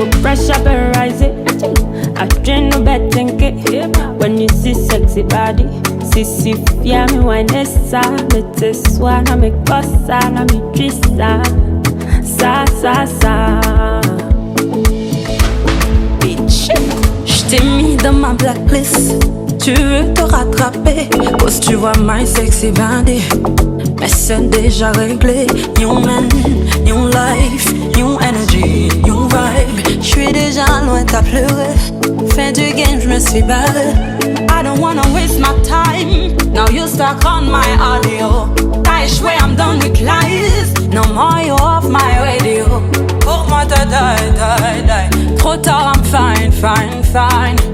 With pressure rising, I train no bad think it. When you see sexy body, sissy fear me when it's sad. It is one I make bossa, I me trista, sa sa sa. Bitch, j't'ai mis dans ma blacklist. Tu veux te rattraper, cause tu vois my sexy body. Mais c'est déjà réglé. New man, new life, new energy, new vibe. J'suis déjà loin, t'as pleuré. Fin du game, j'me suis barré. I don't wanna waste my time. Now you stuck on my audio. I swear I'm done with lies. No more you off my radio. Oh, moi, die. Trop tard, I'm fine.